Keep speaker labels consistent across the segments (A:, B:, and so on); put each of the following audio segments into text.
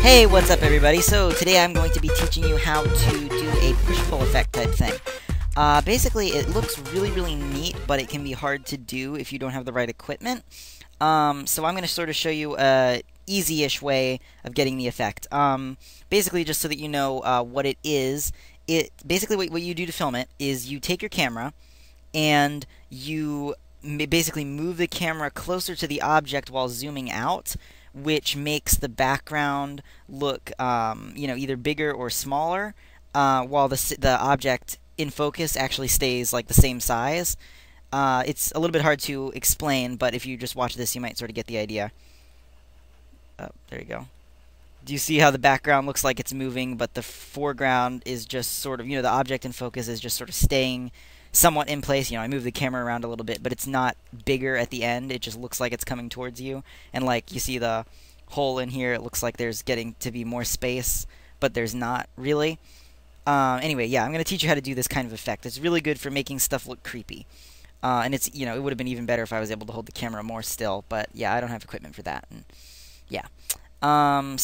A: Hey, what's up everybody? So today I'm going to be teaching you how to do a push-pull effect type thing. Basically, it looks really neat, but it can be hard to do if you don't have the right equipment. So I'm going to sort of show you a easy-ish way of getting the effect. Basically, just so that you know what it is, basically what you do to film it is you take your camera and you basically move the camera closer to the object while zooming out, which makes the background look, either bigger or smaller, while the object in focus actually stays like the same size. It's a little bit hard to explain, but if you just watch this, you might sort of get the idea. Oh, there you go. Do you see how the background looks like it's moving, but the foreground is just sort of, the object in focus is just sort of staying somewhat in place. I move the camera around a little bit, but it's not bigger at the end. It just looks like it's coming towards you. And like you see the hole in here, it looks like there's getting to be more space, but there's not really. Anyway, yeah, I'm going to teach you how to do this kind of effect. It's really good for making stuff look creepy. And it's, it would have been even better if I was able to hold the camera more still, but yeah, I don't have equipment for that. And yeah. I'm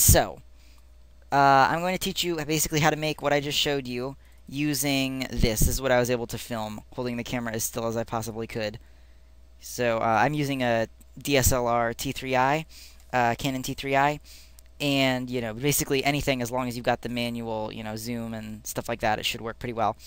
A: going to teach you basically how to make what I just showed you using this. This is what I was able to film, holding the camera as still as I possibly could. So I'm using a DSLR T3i, Canon T3i, and basically anything as long as you've got the manual, zoom and stuff like that, it should work pretty well.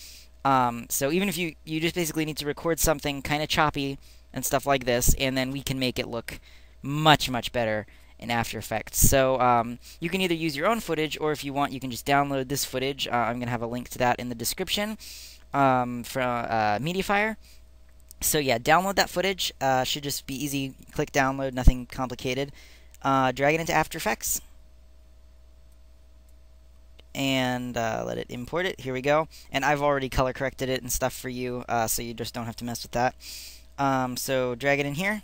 A: So even if you just basically need to record something kind of choppy and stuff like this, and then we can make it look much better in After Effects. So you can either use your own footage, or if you want, you can just download this footage. I'm going to have a link to that in the description from Mediafire. So yeah, download that footage. Should just be easy. Click download, nothing complicated. Drag it into After Effects. And let it import it. Here we go. And I've already color corrected it and stuff for you, so you just don't have to mess with that. So drag it in here.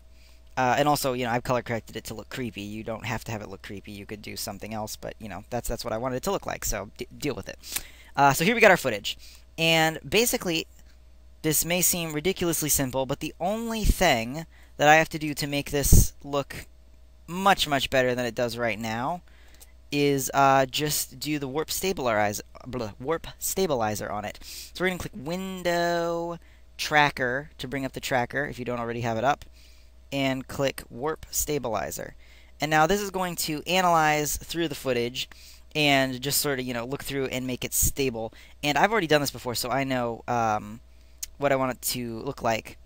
A: And also, I've color corrected it to look creepy. You don't have to have it look creepy. You could do something else, but, that's what I wanted it to look like, so deal with it. So here we got our footage. And basically, this may seem ridiculously simple, but the only thing that I have to do to make this look much better than it does right now is just do the warp stabilizer on it. So we're going to click Window, Tracker, to bring up the tracker, if you don't already have it up, and click Warp Stabilizer. And now this is going to analyze through the footage and just sort of, look through and make it stable. And I've already done this before, so I know what I want it to look like.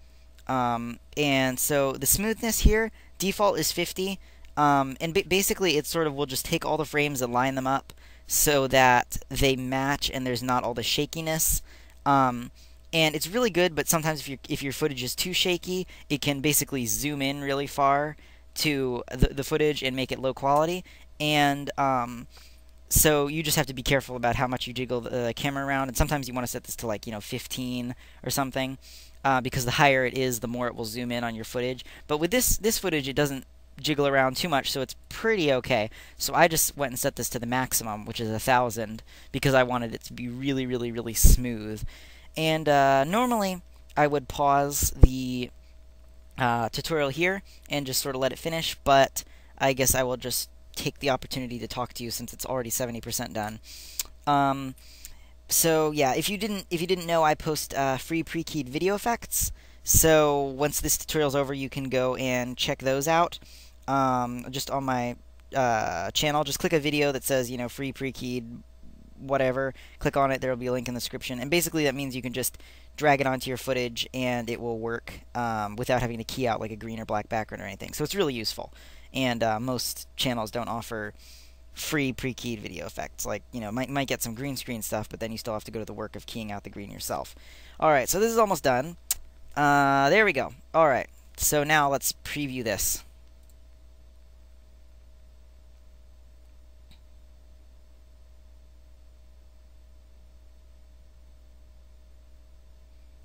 A: And so the smoothness here, default is 50. And basically it sort of will just take all the frames and line them up so that they match and there's not all the shakiness. And it's really good, but sometimes if your footage is too shaky, it can basically zoom in really far to the footage and make it low quality. And so you just have to be careful about how much you jiggle the camera around. And sometimes you want to set this to like 15 or something, because the higher it is, the more it will zoom in on your footage. But with this footage, it doesn't jiggle around too much, so it's pretty okay. So I just went and set this to the maximum, which is 1000, because I wanted it to be really smooth. And normally I would pause the tutorial here and just sort of let it finish, but I guess I will just take the opportunity to talk to you since it's already 70% done. So yeah, if you didn't know, I post free pre-keyed video effects. So once this tutorial's over, you can go and check those out. Just on my channel, just click a video that says free pre-keyed whatever, click on it, there will be a link in the description, and basically that means you can just drag it onto your footage and it will work without having to key out like a green or black background or anything. So it's really useful, and most channels don't offer free pre-keyed video effects. Like, might get some green screen stuff, but then you still have to go to the work of keying out the green yourself. Alright, so this is almost done. There we go. Alright, so now let's preview this.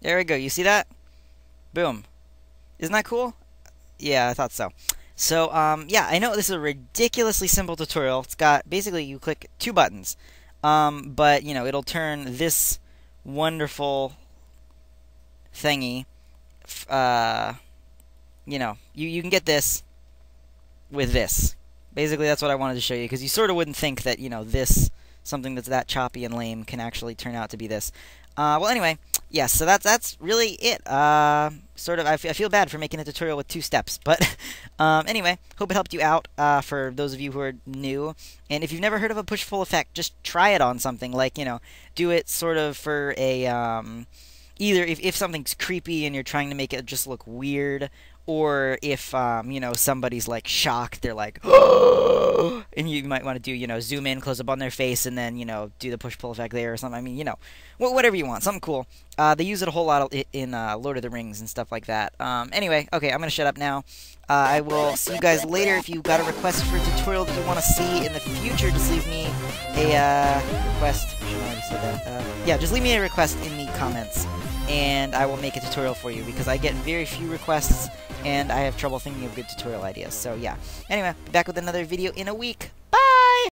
A: There we go. You see that? Boom. Isn't that cool? Yeah, I thought so. So, yeah, I know this is a ridiculously simple tutorial. It's got, basically, you click 2 buttons. But, it'll turn this wonderful thingy, you can get this with this. basically that's what I wanted to show you, because you sort of wouldn't think that, you know, this, something that's that choppy and lame, can actually turn out to be this. Well, anyway, yes, so that's really it. Sort of, I feel bad for making a tutorial with 2 steps, but anyway, hope it helped you out for those of you who are new. And if you've never heard of a push-pull effect, just try it on something. Like, you know, do it sort of for a, either if something's creepy and you're trying to make it just look weird, or if, you know, somebody's, like, shocked, they're like, and you might want to do, you know, zoom in, close up on their face, and then, you know, do the push-pull effect there or something. I mean, you know, whatever you want, something cool. They use it a whole lot in Lord of the Rings and stuff like that. Anyway, okay, I'm going to shut up now. I will see you guys later. If you've got a request for a tutorial that you want to see in the future, just leave me a request. I should have already said that. Yeah, just leave me a request in the comments, and I will make a tutorial for you, because I get very few requests, and I have trouble thinking of good tutorial ideas. So, yeah. Anyway, be back with another video in a week.